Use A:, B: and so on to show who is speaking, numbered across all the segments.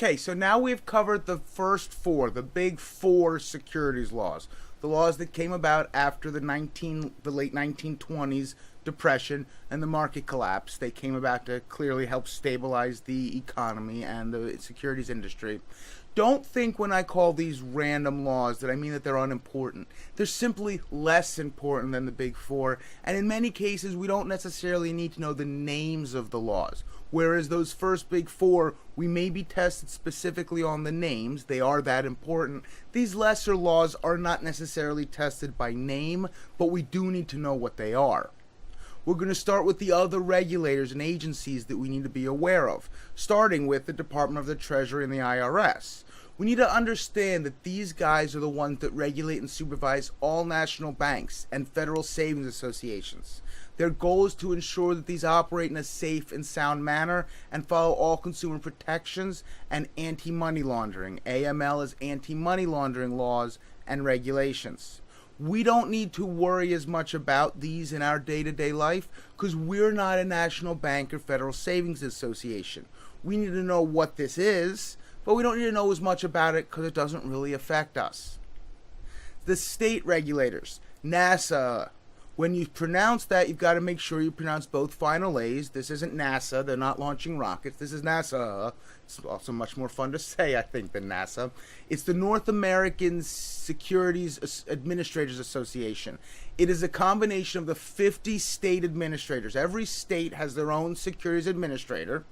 A: Okay, so now we've covered the first four, the big four securities laws. The laws that came about after the late 1920s depression and the market collapse. They came about to clearly help stabilize the economy and the securities industry. Don't think when I call these random laws that I mean that they're unimportant. They're simply less important than the big four, and in many cases we don't necessarily need to know the names of the laws. Whereas those first big four, we may be tested specifically on the names. They are that important. These lesser laws are not necessarily tested by name, but we do need to know what they are. We're going to start with the other regulators and agencies that we need to be aware of, starting with the Department of the Treasury and the IRS. We need to understand that these guys are the ones that regulate and supervise all national banks and federal savings associations. Their goal is to ensure that these operate in a safe and sound manner and follow all consumer protections and anti-money laundering. AML is anti-money laundering laws and regulations. We don't need to worry as much about these in our day-to-day life because we're not a national bank or federal savings association. We need to know what this is, but we don't need to know as much about it because it doesn't really affect us. The state regulators, NASA. When you pronounce that, you've got to make sure you pronounce both final A's. This isn't NASA. They're not launching rockets. This is NASA. It's also much more fun to say, I think, than NASA. It's the North American Securities Administrators Association. It is a combination of the 50 state administrators. Every state has their own securities administrator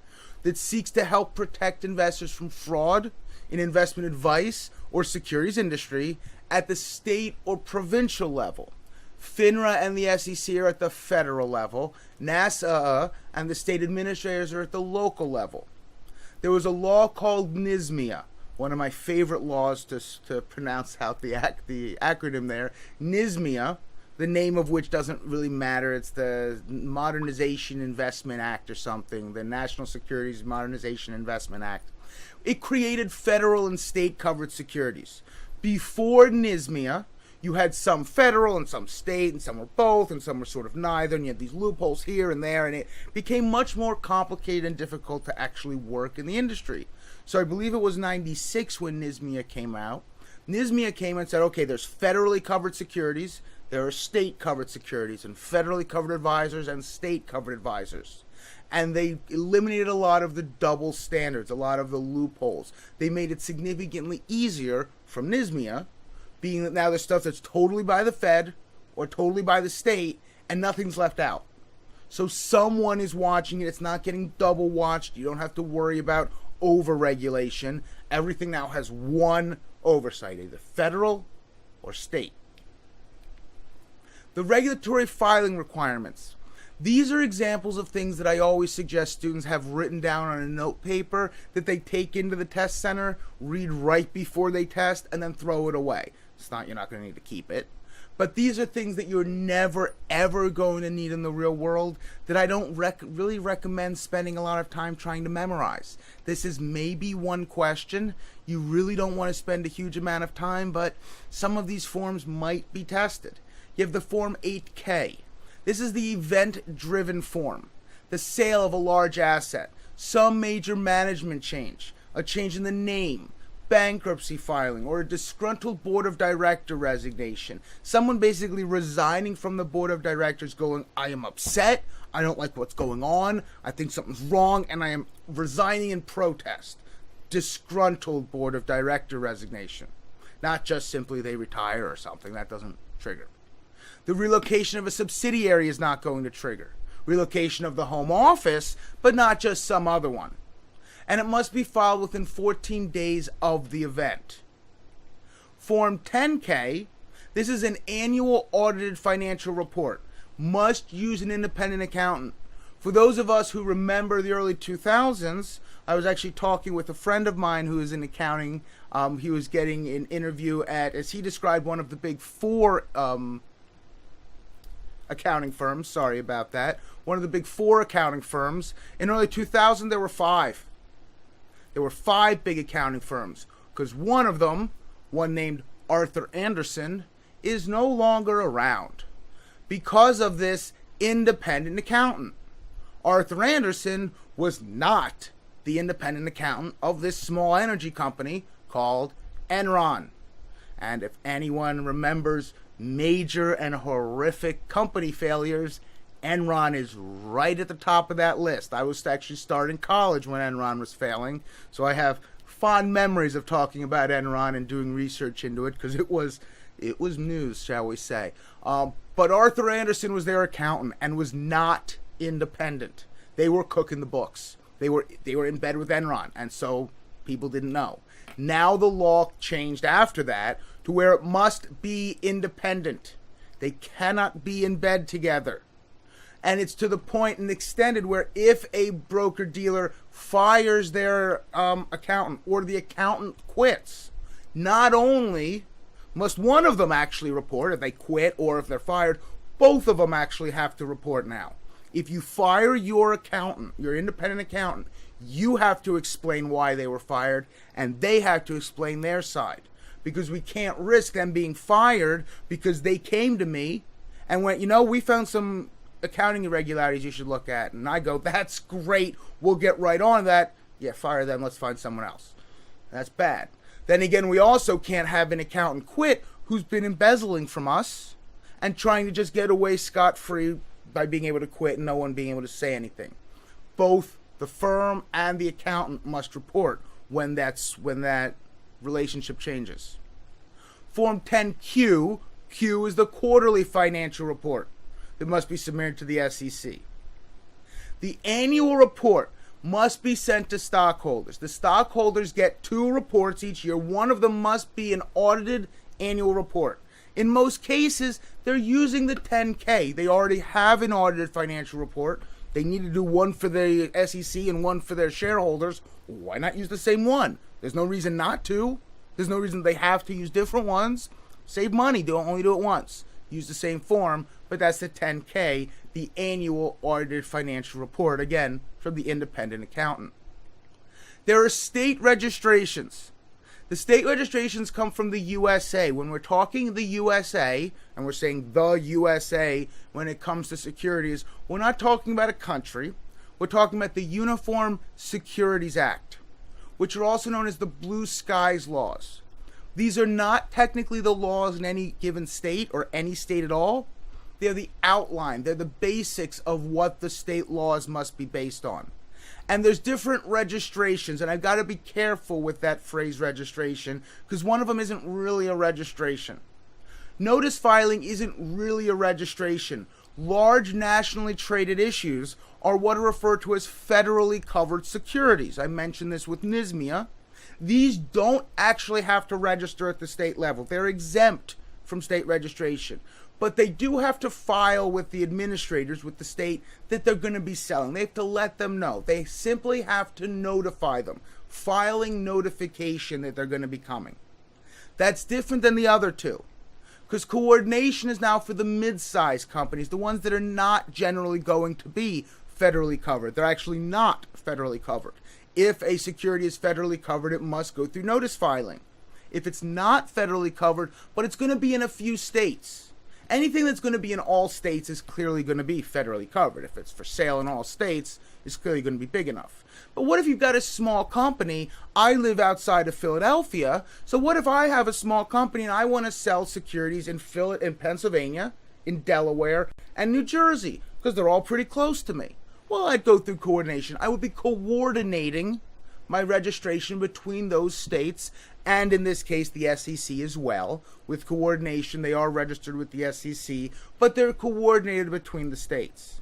A: that seeks to help protect investors from fraud in investment advice or securities industry at the state or provincial level. FINRA and the SEC are at the federal level. NASA and the state administrators are at the local level. There was a law called NSMIA, one of my favorite laws to pronounce out the acronym there. NSMIA, the name of which doesn't really matter. It's the Modernization Investment Act or something, the National Securities Modernization Investment Act. It created federal and state covered securities. Before NSMIA, you had some federal and some state, and some were both, and some were sort of neither, and you had these loopholes here and there, and it became much more complicated and difficult to actually work in the industry. So I believe it was 96 when NSMIA came out. NSMIA came and said, okay, there's federally covered securities, there are state covered securities, and federally covered advisors and state covered advisors. And they eliminated a lot of the double standards, a lot of the loopholes. They made it significantly easier from NSMIA, being that now there's stuff that's totally by the Fed or totally by the state and nothing's left out. So someone is watching it. It's not getting double watched. You don't have to worry about over-regulation. Everything now has one oversight, either federal or state. The regulatory filing requirements. These are examples of things that I always suggest students have written down on a note paper that they take into the test center, read right before they test, and then throw it away. You're not going to need to keep it. But these are things that you're never, ever going to need in the real world that I don't really recommend spending a lot of time trying to memorize. This is maybe one question. You really don't want to spend a huge amount of time, but some of these forms might be tested. You have the Form 8K. This is the event-driven form. The sale of a large asset, some major management change, a change in the name, bankruptcy filing, or a disgruntled board of director resignation. Someone basically resigning from the board of directors going, I am upset, I don't like what's going on, I think something's wrong, and I am resigning in protest. Disgruntled board of director resignation. Not just simply they retire or something, that doesn't trigger. The relocation of a subsidiary is not going to trigger. Relocation of the home office, but not just some other one. And it must be filed within 14 days of the event. Form 10K, this is an annual audited financial report. Must use an independent accountant. For those of us who remember the early 2000s, I was actually talking with a friend of mine who is in accounting. He was getting an interview at, as he described, one of the big four accounting firms. Sorry about that. One of the big four accounting firms. In early 2000, there were five. There were five big accounting firms because one of them, one named Arthur Andersen, is no longer around because of this independent accountant. Arthur Andersen was not the independent accountant of this small energy company called Enron. And if anyone remembers major and horrific company failures, Enron is right at the top of that list. I was actually starting college when Enron was failing, so I have fond memories of talking about Enron and doing research into it because it was news, shall we say. But Arthur Andersen was their accountant and was not independent. They were cooking the books. They were in bed with Enron, and so people didn't know. Now the law changed after that to where it must be independent. They cannot be in bed together. And it's to the point and extended where if a broker-dealer fires their accountant or the accountant quits, not only must one of them actually report if they quit or if they're fired, both of them actually have to report now. If you fire your accountant, your independent accountant, you have to explain why they were fired and they have to explain their side. Because we can't risk them being fired because they came to me and went, we found some accounting irregularities you should look at. And I go, that's great. We'll get right on that. Yeah, fire them. Let's find someone else. That's bad. Then again, we also can't have an accountant quit who's been embezzling from us and trying to just get away scot-free by being able to quit and no one being able to say anything. Both the firm and the accountant must report when that relationship changes. Form 10Q, Q is the quarterly financial report that must be submitted to the SEC. The annual report must be sent to stockholders. The stockholders get 2 reports each year. One of them must be an audited annual report. In most cases, they're using the 10K. They already have an audited financial report. They need to do one for the SEC and one for their shareholders. Why not use the same one? There's no reason not to. There's no reason they have to use different ones. Save money. Don't only do it once. Use the same form, but that's the 10K, the annual audited financial report, again, from the independent accountant. There are state registrations. The state registrations come from the USA. When we're talking the USA, and we're saying the USA when it comes to securities, we're not talking about a country. We're talking about the Uniform Securities Act, which are also known as the Blue Skies laws. These are not technically the laws in any given state or any state at all. They're the outline. They're the basics of what the state laws must be based on. And there's different registrations, and I've got to be careful with that phrase registration because one of them isn't really a registration. Notice filing isn't really a registration. Large nationally traded issues are what are referred to as federally covered securities. I mentioned this with NISMIA. These don't actually have to register at the state level. They're exempt from state registration. But they do have to file with the administrators, with the state, that they're going to be selling. They have to let them know. They simply have to notify them. Filing notification that they're going to be coming. That's different than the other two. Because coordination is now for the mid-sized companies, the ones that are not generally going to be federally covered. They're actually not federally covered. If a security is federally covered, it must go through notice filing. If it's not federally covered, but it's going to be in a few states, anything that's going to be in all states is clearly going to be federally covered. If it's for sale in all states, it's clearly going to be big enough. But what if you've got a small company? I live outside of Philadelphia, so what if I have a small company and I want to sell securities in Pennsylvania, in Delaware, and New Jersey, because they're all pretty close to me? Well, I'd go through coordination. I would be coordinating my registration between those states, and in this case, the SEC as well. With coordination, they are registered with the SEC, but they're coordinated between the states.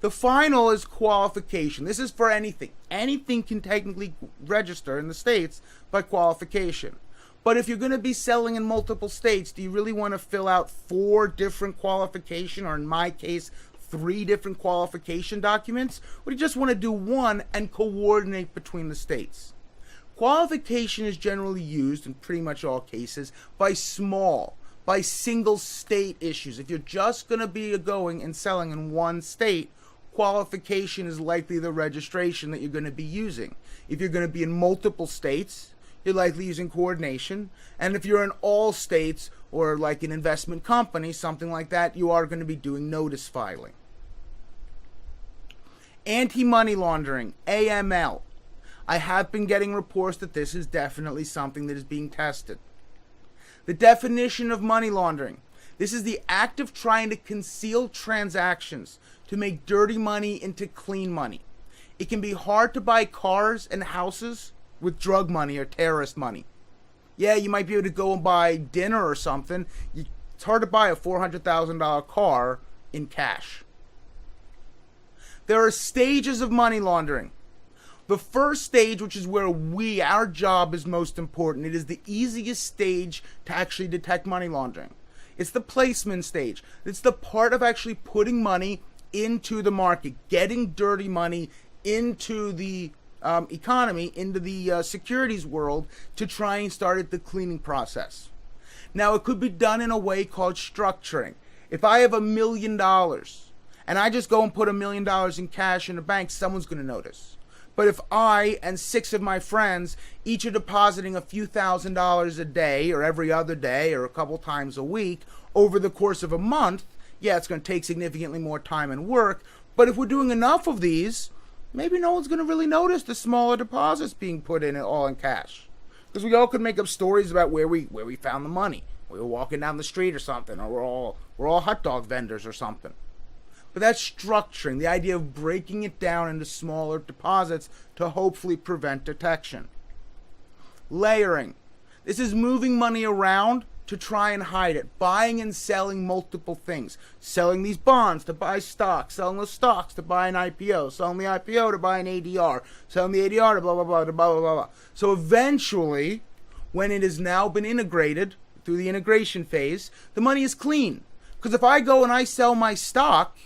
A: The final is qualification. This is for anything. Anything can technically register in the states by qualification. But if you're going to be selling in multiple states, do you really want to fill out 4 different qualification, or in my case, 3 different qualification documents? Or do you just want to do one and coordinate between the states? Qualification is generally used in pretty much all cases by single state issues. If you're just going to be going and selling in one state, qualification is likely the registration that you're going to be using. If you're going to be in multiple states, you're likely using coordination. And if you're in all states, or like an investment company, something like that, you are going to be doing notice filing. Anti-money laundering, AML. I have been getting reports that this is definitely something that is being tested. The definition of money laundering. This is the act of trying to conceal transactions to make dirty money into clean money. It can be hard to buy cars and houses with drug money or terrorist money. Yeah, you might be able to go and buy dinner or something. It's hard to buy a $400,000 car in cash. There are stages of money laundering. The first stage, which is where our job is most important, it is the easiest stage to actually detect money laundering. It's the placement stage. It's the part of actually putting money into the market, getting dirty money into the economy, into the securities world to try and start the cleaning process. Now, it could be done in a way called structuring. If I have $1 million and I just go and put $1 million in cash in a bank, someone's going to notice. But if I and 6 of my friends each are depositing a few $1,000s a day or every other day or a couple times a week over the course of a month, yeah, it's going to take significantly more time and work. But if we're doing enough of these, maybe no one's going to really notice the smaller deposits being put in all in cash. Because we all could make up stories about where we found the money. We were walking down the street or something, or we're all hot dog vendors or something. But that's structuring, the idea of breaking it down into smaller deposits to hopefully prevent detection. Layering. This is moving money around to try and hide it. Buying and selling multiple things. Selling these bonds to buy stocks. Selling the stocks to buy an IPO. Selling the IPO to buy an ADR. Selling the ADR to blah, blah, blah, to blah, blah, blah, blah. So eventually, when it has now been integrated through the integration phase, the money is clean. Because if I go and I sell my stock,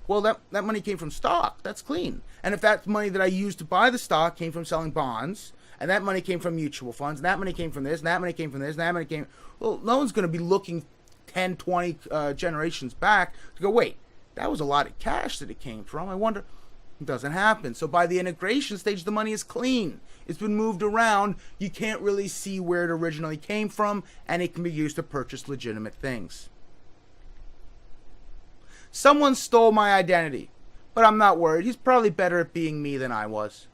A: well, that money came from stock. That's clean. And if that money that I used to buy the stock came from selling bonds, and that money came from mutual funds, and that money came from this, and that money came from this, and that money came... Well, no one's going to be looking 10, 20 generations back to go, wait, that was a lot of cash that it came from. I wonder... It doesn't happen. So by the integration stage, the money is clean. It's been moved around. You can't really see where it originally came from, and it can be used to purchase legitimate things. Someone stole my identity, but I'm not worried. He's probably better at being me than I was.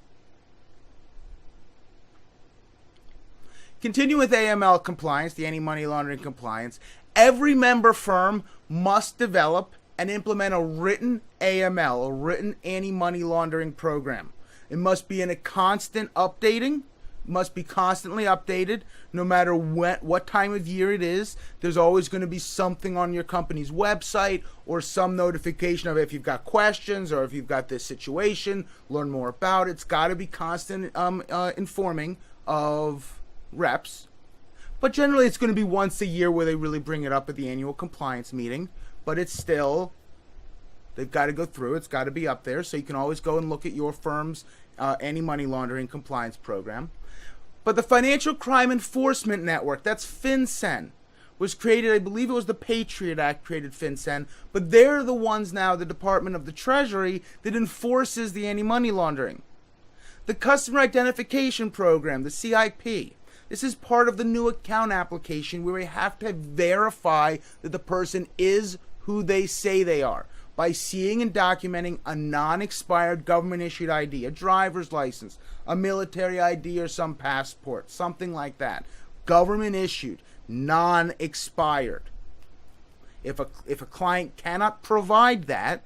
A: Continue with AML compliance, the anti-money laundering compliance. Every member firm must develop and implement a written AML, a written anti-money laundering program. It must be in a constant updating, must be constantly updated, no matter what time of year it is. There's always going to be something on your company's website or some notification of if you've got questions or if you've got this situation, learn more about it. It's got to be constant informing of reps. But generally it's going to be once a year where they really bring it up at the annual compliance meeting. But it's still, they've got to go through. It's got to be up there. So you can always go and look at your firm's anti-money laundering compliance program. But the Financial Crime Enforcement Network, that's FinCEN, was created, I believe it was the Patriot Act created FinCEN, but they're the ones now, the Department of the Treasury, that enforces the anti-money laundering. The Customer Identification Program, the CIP, this is part of the new account application where we have to verify that the person is who they say they are by seeing and documenting a non-expired government-issued ID, a driver's license, a military ID, or some passport, something like that. Government-issued, non-expired. If a client cannot provide that,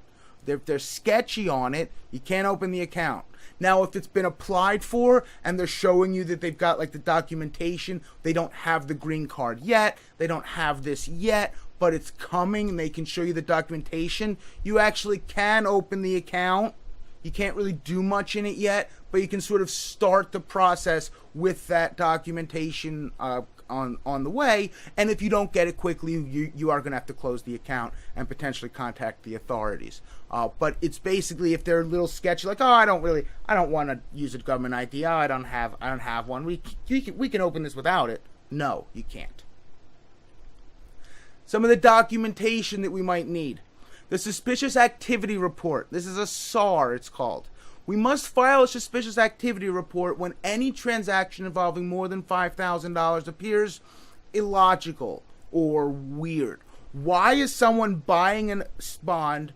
A: if they're sketchy on it, you can't open the account. Now, if it's been applied for and they're showing you that they've got like the documentation, they don't have the green card yet, they don't have this yet, but it's coming and they can show you the documentation, you actually can open the account. You can't really do much in it yet, but you can sort of start the process with that documentation on the way. And if you don't get it quickly, you are going to have to close the account and potentially contact the authorities. But it's basically, if they're a little sketchy, like, oh, I don't want to use a government ID. Oh, I don't have one. We can open this without it. No, you can't. Some of the documentation that we might need. The Suspicious Activity Report. This is a SAR, it's called. We must file a Suspicious Activity Report when any transaction involving more than $5,000 appears illogical or weird. Why is someone buying a bond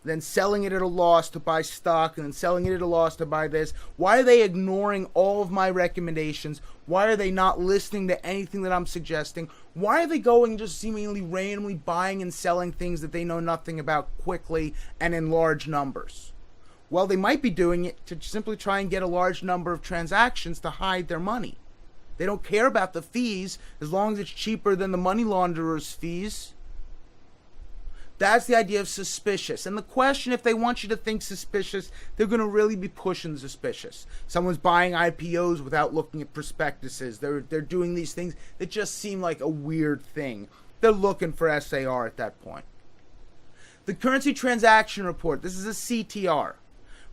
A: then selling it at a loss to buy stock, and then selling it at a loss to buy this? Why are they ignoring all of my recommendations? Why are they not listening to anything that I'm suggesting? Why are they going just seemingly randomly buying and selling things that they know nothing about quickly and in large numbers? Well, they might be doing it to simply try and get a large number of transactions to hide their money. They don't care about the fees as long as it's cheaper than the money launderer's fees. That's the idea of suspicious. And the question, if they want you to think suspicious, they're going to really be pushing suspicious. Someone's buying IPOs without looking at prospectuses. They're doing these things that just seem like a weird thing. They're looking for SAR at that point. The currency transaction report, this is a CTR.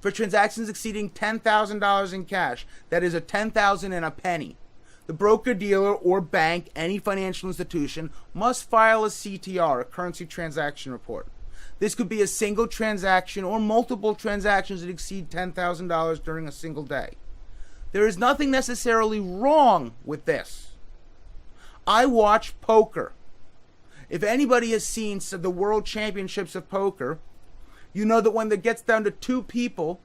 A: For transactions exceeding $10,000 in cash, that is a $10,000 and a penny. The broker-dealer or bank, any financial institution, must file a CTR, a currency transaction report. This could be a single transaction or multiple transactions that exceed $10,000 during a single day. There is nothing necessarily wrong with this. I watch poker. If anybody has seen the World Championships of Poker, you know that when it gets down to 2 people,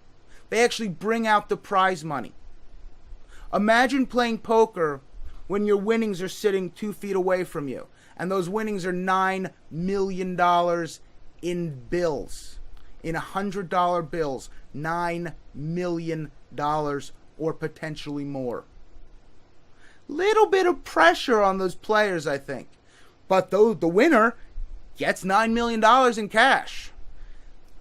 A: they actually bring out the prize money. Imagine playing poker when your winnings are sitting 2 feet away from you, and those winnings are $9 million in bills, in $100 bills, $9 million or potentially more. Little bit of pressure on those players, I think. But though the winner gets $9 million in cash.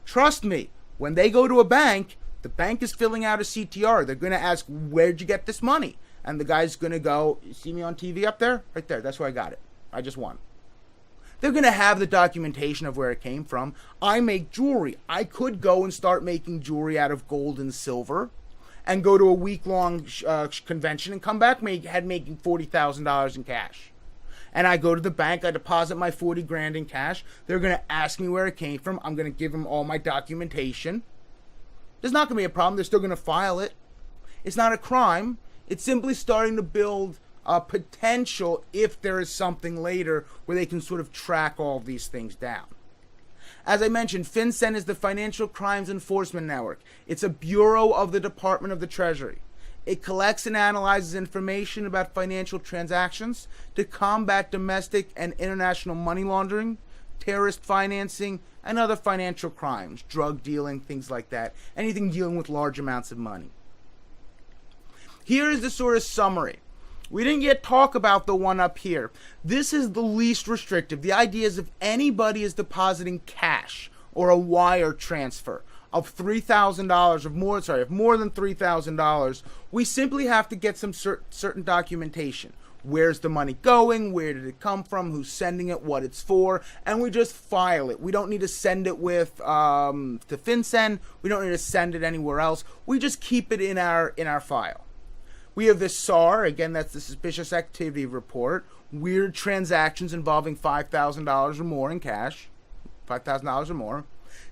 A: Trust me, when they go to a bank, the bank is filling out a CTR. They're going to ask, where'd you get this money? And the guy's going to go, you see me on TV up there? Right there. That's where I got it. I just won. They're going to have the documentation of where it came from. I make jewelry. I could go and start making jewelry out of gold and silver and go to a week-long convention and come back making $40,000 in cash. And I go to the bank, I deposit my 40 grand in cash. They're going to ask me where it came from. I'm going to give them all my documentation. There's not going to be a problem. They're still going to file it. It's not a crime. It's simply starting to build a potential if there is something later where they can sort of track all of these things down. As I mentioned, FinCEN is the Financial Crimes Enforcement Network. It's a bureau of the Department of the Treasury. It collects and analyzes information about financial transactions to combat domestic and international money laundering, terrorist financing, and other financial crimes, drug dealing, things like that, anything dealing with large amounts of money. Here is the sort of summary. We didn't yet talk about the one up here. This is the least restrictive. The idea is if anybody is depositing cash or a wire transfer of $3,000 of more than $3,000, we simply have to get some certain documentation. Where's the money going? Where did it come from? Who's sending it? What it's for? And we just file it. We don't need to send it with to FinCEN. We don't need to send it anywhere else. We just keep it in our file. We have the SAR, again, that's the Suspicious Activity Report. Weird transactions involving $5,000 or more in cash, $5,000 or more.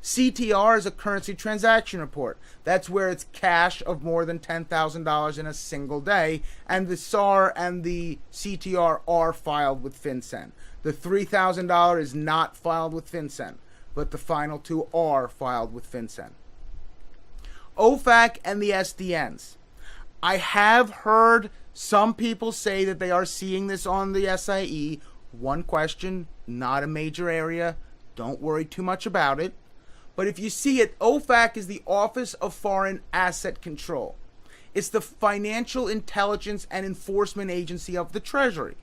A: CTR is a currency transaction report. That's where it's cash of more than $10,000 in a single day, and the SAR and the CTR are filed with FinCEN. The $3,000 is not filed with FinCEN, but the final 2 are filed with FinCEN. OFAC and the SDNs. I have heard some people say that they are seeing this on the SIE. One question, not a major area. Don't worry too much about it. But if you see it, OFAC is the Office of Foreign Asset Control. It's the Financial Intelligence and Enforcement Agency of the Treasury.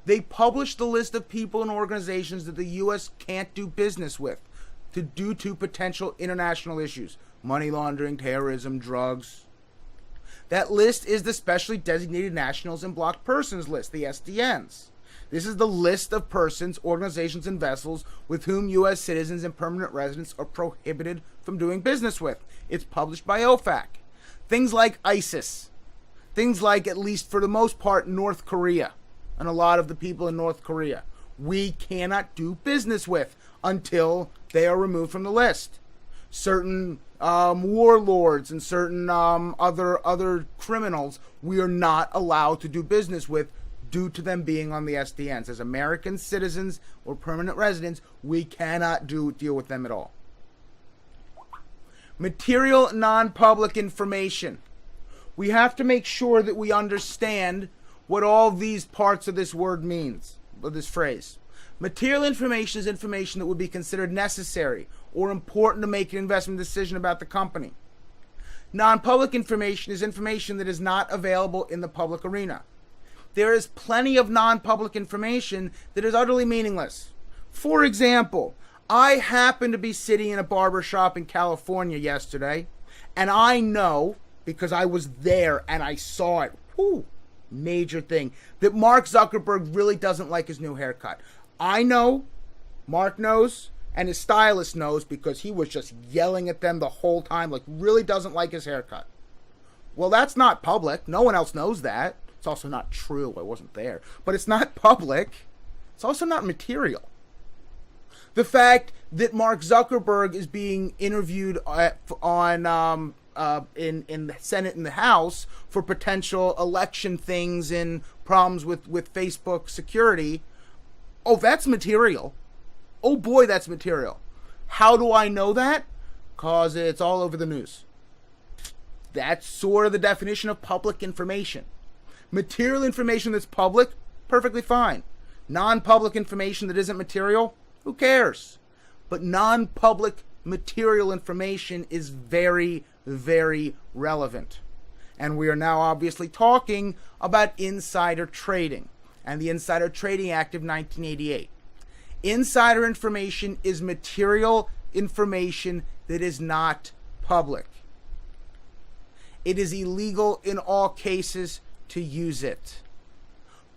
A: They publish the list of people and organizations that the U.S. can't do business with due to potential international issues, money laundering, terrorism, drugs. That list is the Specially Designated Nationals and Blocked Persons list, the SDNs. This is the list of persons, organizations, and vessels with whom U.S. citizens and permanent residents are prohibited from doing business with. It's published by OFAC. Things like ISIS. Things like, at least for the most part, North Korea. And a lot of the people in North Korea. We cannot do business with until they are removed from the list. Certain warlords and certain other criminals we are not allowed to do business with due to them being on the SDNs. As American citizens or permanent residents, we cannot deal with them at all. Material non-public information. We have to make sure that we understand what all these parts of this word means, of this phrase. Material information is information that would be considered necessary or important to make an investment decision about the company. Non-public information is information that is not available in the public arena. There is plenty of non-public information that is utterly meaningless. For example, I happened to be sitting in a barber shop in California yesterday, and I know, because I was there and I saw it, major thing, that Mark Zuckerberg really doesn't like his new haircut. I know, Mark knows, and his stylist knows, because he was just yelling at them the whole time, like really doesn't like his haircut. Well, that's not public. No one else knows that. It's also not true. I wasn't there. But it's not public. It's also not material. The fact that Mark Zuckerberg is being interviewed in the Senate and the House for potential election things and problems with Facebook security, that's material. Oh boy, that's material. How do I know that? Because it's all over the news. That's sort of the definition of public information. Material information that's public, perfectly fine. Non-public information that isn't material, who cares? But non-public material information is very, very relevant. And we are now obviously talking about insider trading and the Insider Trading Act of 1988. Insider information is material information that is not public. It is illegal in all cases to use it.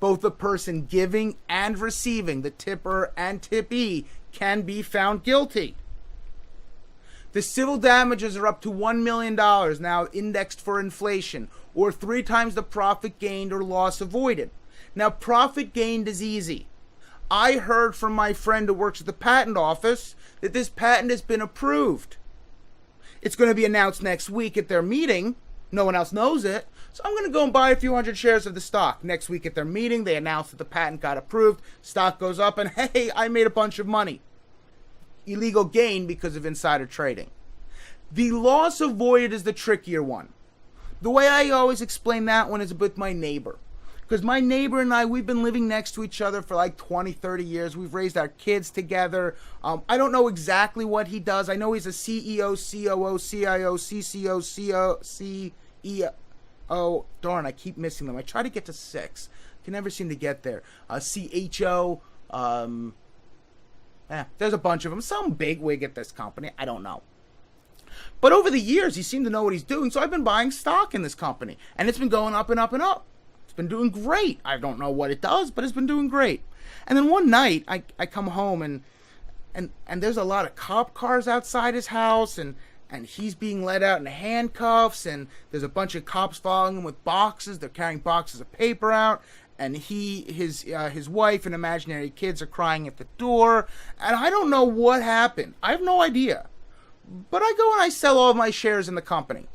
A: Both the person giving and receiving, the tipper and tippee, can be found guilty. The civil damages are up to $1 million now, indexed for inflation, or 3 times the profit gained or loss avoided. Now, profit gained is easy. I heard from my friend who works at the patent office that this patent has been approved. It's going to be announced next week at their meeting. No one else knows it. So I'm going to go and buy a few hundred shares of the stock. Next week at their meeting, they announce that the patent got approved. Stock goes up and hey, I made a bunch of money. Illegal gain because of insider trading. The loss avoided is the trickier one. The way I always explain that one is with my neighbor. Because my neighbor and I, we've been living next to each other for like 20, 30 years. We've raised our kids together. I don't know exactly what he does. I know he's a CEO, COO, CIO, CCO, CEO. Oh, darn, I keep missing them. I try to get to 6. Can never seem to get there. CHO. There's a bunch of them. Some bigwig at this company. I don't know. But over the years, he seemed to know what he's doing. So I've been buying stock in this company. And it's been going up and up and up. It's been doing great. I don't know what it does, but it's been doing great. And then one night, I come home and there's a lot of cop cars outside his house, and he's being let out in handcuffs, and there's a bunch of cops following him with boxes. They're carrying boxes of paper out, and his wife and imaginary kids are crying at the door, and I don't know what happened. I have no idea. But I go and I sell all of my shares in the company.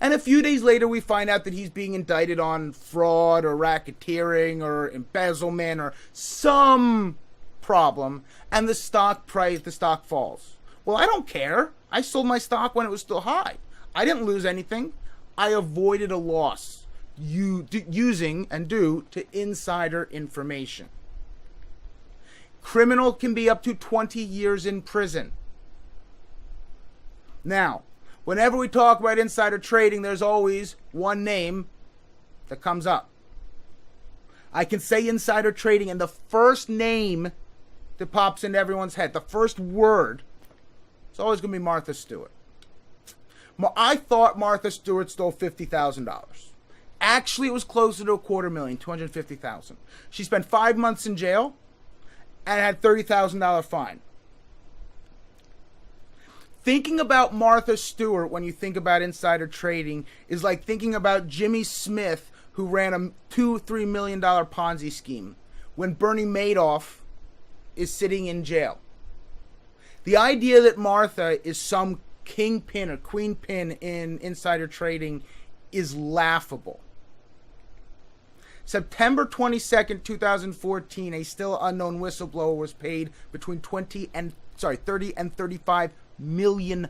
A: And a few days later, we find out that he's being indicted on fraud or racketeering or embezzlement or some problem, and the stock falls. Well, I don't care. I sold my stock when it was still high. I didn't lose anything. I avoided a loss using and due to insider information. Criminal can be up to 20 years in prison. Now, whenever we talk about insider trading, there's always one name that comes up. I can say insider trading, and the first name that pops into everyone's head, the first word, it's always going to be Martha Stewart. I thought Martha Stewart stole $50,000. Actually, it was closer to $250,000, $250,000. She spent 5 months in jail and had $30,000 fine. Thinking about Martha Stewart when you think about insider trading is like thinking about Jimmy Smith, who ran a $2-3 million Ponzi scheme, when Bernie Madoff is sitting in jail. The idea that Martha is some kingpin or queenpin in insider trading is laughable. September 22nd, 2014, a still unknown whistleblower was paid between $30 and $35 million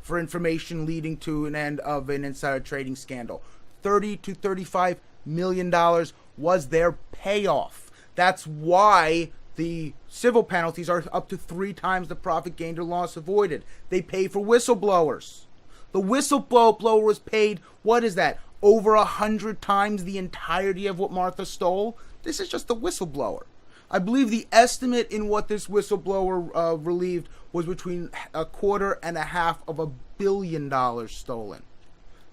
A: for information leading to an end of an insider trading scandal. $30 to $35 million was their payoff. That's why the civil penalties are up to 3 times the profit gained or loss avoided. They pay for whistleblowers. The whistleblower was paid, what is that, over 100 times the entirety of what Martha stole? This is just the whistleblower. I believe the estimate in what this whistleblower relieved was between $250 million stolen.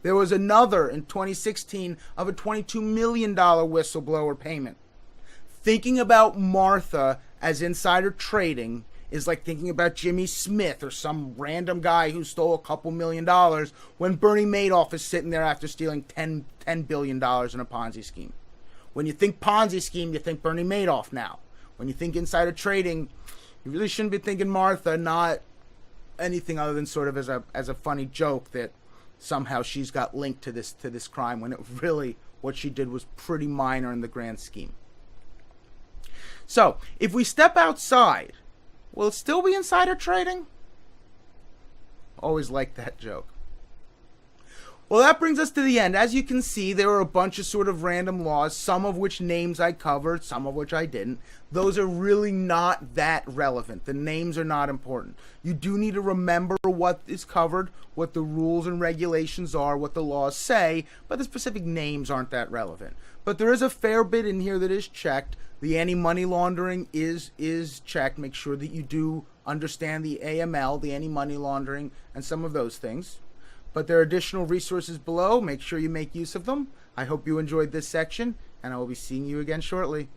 A: There was another in 2016 of a $22 million whistleblower payment. Thinking about Martha as insider trading is like thinking about Jimmy Smith or some random guy who stole a couple $1 million when Bernie Madoff is sitting there after stealing $10 billion in a Ponzi scheme. When you think Ponzi scheme, you think Bernie Madoff now. When you think insider trading, you really shouldn't be thinking Martha, not anything other than sort of as a funny joke that somehow she's got linked to this crime, when it really, what she did was pretty minor in the grand scheme. So, if we step outside, will it still be insider trading? Always like that joke. Well, that brings us to the end. As you can see, there were a bunch of sort of random laws, some of which names I covered, some of which I didn't. Those are really not that relevant. The names are not important. You do need to remember what is covered, what the rules and regulations are, what the laws say, but the specific names aren't that relevant. But there is a fair bit in here that is checked. The anti-money laundering is checked. Make sure that you do understand the AML, the anti-money laundering, and some of those things. But there are additional resources below. Make sure you make use of them. I hope you enjoyed this section, and I will be seeing you again shortly.